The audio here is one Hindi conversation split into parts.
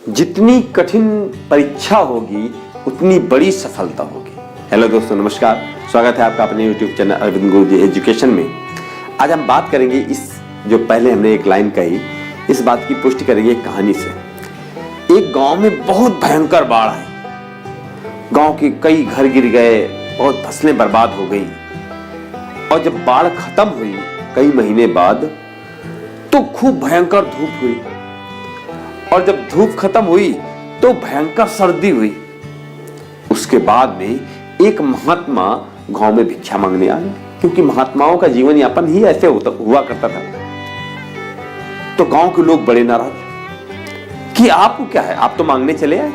जितनी कठिन परीक्षा होगी उतनी बड़ी सफलता होगी। हेलो दोस्तों, नमस्कार। स्वागत है आपका अपने YouTube चैनल अरविंद गुरुजी एजुकेशन में। आज हम बात करेंगे इस जो पहले हमने एक लाइन कही, इस बात की पुष्टि करेंगे एक कहानी से। एक गांव में बहुत भयंकर बाढ़ आई। गांव के कई घर गिर गए, बहुत फसलें बर्बाद हो गई। और जब बाढ़ खत्म हुई कई महीने बाद तो खूब भयंकर धूप हुई। और जब धूप खत्म हुई तो भयंकर सर्दी हुई। उसके बाद में एक महात्मा गांव में भिक्षा मांगने आ गए, क्योंकि महात्माओं का जीवन यापन ही ऐसे हुआ करता था। तो गांव के लोग बड़े नाराज कि आपको क्या है, आप तो मांगने चले आए,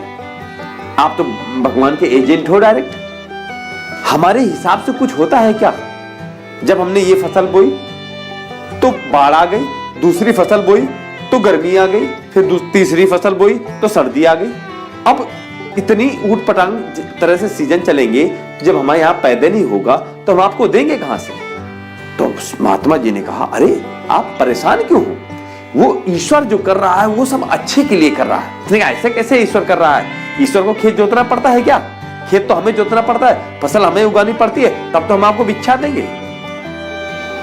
आप तो भगवान के एजेंट हो डायरेक्ट। हमारे हिसाब से कुछ होता है क्या? जब हमने ये फसल बोई तो बाढ़ आ गई, दूसरी फसल बोई तो गर्मी आ गई, फिर तीसरी फसल बोई तो सर्दी आ गई। अब इतनी ऊट पटांग तरह से सीजन चलेंगे, जब हमारे यहाँ पैदा नहीं होगा तो हम आपको देंगे कहां से? तो महात्मा जी ने कहा, अरे आप परेशान क्यों हो? वो ईश्वर जो कर रहा है वो सब अच्छे के लिए कर रहा है। लेकिन ऐसे कैसे ईश्वर कर रहा है? ईश्वर को खेत जोतना पड़ता है क्या? खेत तो हमें जोतना पड़ता है, फसल हमें उगानी पड़ती है, तब तो हम आपको भिक्षा देंगे।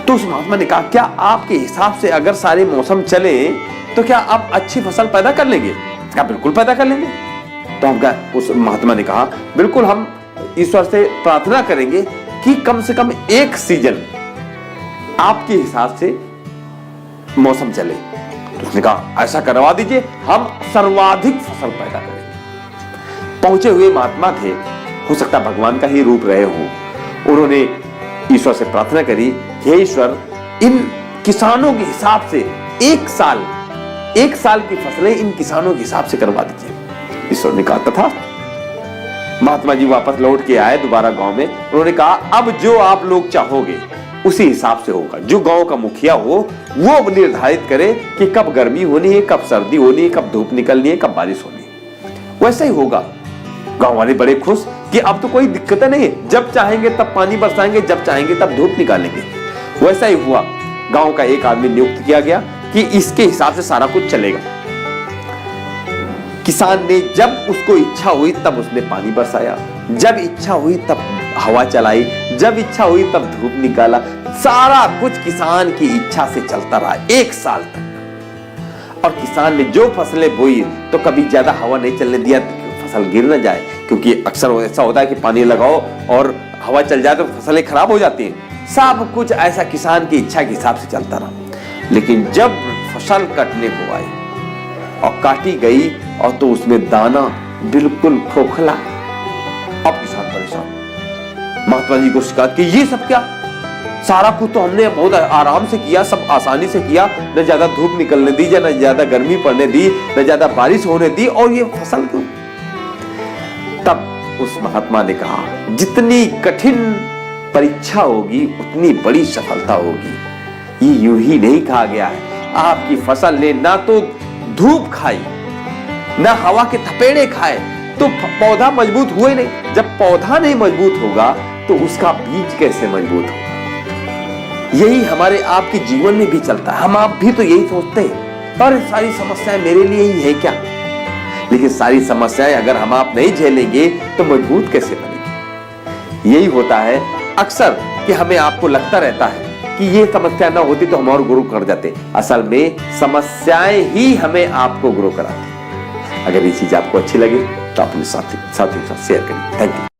तो उस महात्मा ने कहा, क्या आपके हिसाब से अगर सारे मौसम चले तो क्या आप अच्छी फसल पैदा कर लेंगे? क्या बिल्कुल पैदा कर लेंगे। तो हम उस महात्मा ने कहा, बिल्कुल हम ईश्वर से प्रार्थना करेंगे कि कम से कम एक सीजन आपके हिसाब से मौसम चले। तो उसने कहा, ऐसा करवा दीजिए, हम सर्वाधिक फसल पैदा करेंगे। पहुंचे हुए महात्मा थे, हो सकता भगवान का ही रूप रहे हो। उन्होंने ईश्वर से प्रार्थना करी, हे ईश्वर, इन किसानों के हिसाब से एक साल की फसलें इन किसानों के हिसाब से करवा दीजिए। ईश्वर ने कहा, तथा। महात्मा जी वापस लौट के आए दोबारा गांव में। उन्होंने कहा, अब जो आप लोग चाहोगे उसी हिसाब से होगा। जो गांव का मुखिया हो वो निर्धारित करे कि कब गर्मी होनी है, कब सर्दी होनी है, कब धूप निकलनी है, कब बारिश होनी है। वैसा ही होगा। गांव वाले बड़े खुश कि अब तो कोई दिक्कत नहीं है, जब चाहेंगे तब पानी बरसाएंगे, जब चाहेंगे तब धूप निकालेंगे। वैसा ही हुआ। गांव का एक आदमी नियुक्त किया गया कि इसके हिसाब से सारा कुछ चलेगा। किसान ने जब उसको इच्छा हुई तब उसने पानी बरसाया, जब इच्छा हुई तब हवा चलाई, जब इच्छा हुई तब धूप निकाला। सारा कुछ किसान की इच्छा से चलता रहा एक साल तक। और किसान ने जो फसलें बोई तो कभी ज्यादा हवा नहीं चलने दिया फसल गिर ना जाए, क्योंकि अक्सर ऐसा होता है कि पानी लगाओ और हवा चल जाए तो फसलें खराब हो जाती हैं। सब कुछ ऐसा किसान की इच्छा के हिसाब से चलता रहा। लेकिन जब फसल कटने को आई और काटी गई और तो उसमें दाना बिल्कुल खोखला। अब किसान परेशान, महात्मा जी को शिकायत की, ये सब क्या? सारा कुछ तो हमने बहुत आराम से किया, सब आसानी से किया, न ज्यादा धूप निकलने दी, न ज्यादा गर्मी पड़ने दी, न ज्यादा बारिश होने दी, और ये फसल क्यों? तब उस महात्मा ने कहा, जितनी कठिन परीक्षा होगी उतनी बड़ी सफलता होगी। ये यूं ही नहीं कहा गया है। आपकी फसल ने ना तो धूप खाई, ना हवा के थपेड़े खाए, तो पौधा मजबूत हुए नहीं। जब पौधा नहीं मजबूत होगा तो उसका बीज कैसे मजबूत होगा? यही हमारे आपके जीवन में भी चलता है। हम आप भी तो यही सोचते हैं, और सारी समस्याएं मेरे लिए ही है क्या? लेकिन सारी समस्याएं अगर हम आप नहीं झेलेंगे तो मजबूत कैसे बनेगी? यही होता है अक्सर कि हमें आपको लगता रहता है कि ये समस्या ना होती तो हम और ग्रो कर जाते। असल में समस्याएं ही हमें आपको ग्रो कराती। अगर ये चीज आपको अच्छी लगे तो अपने साथी के साथ शेयर करिए। Thank you.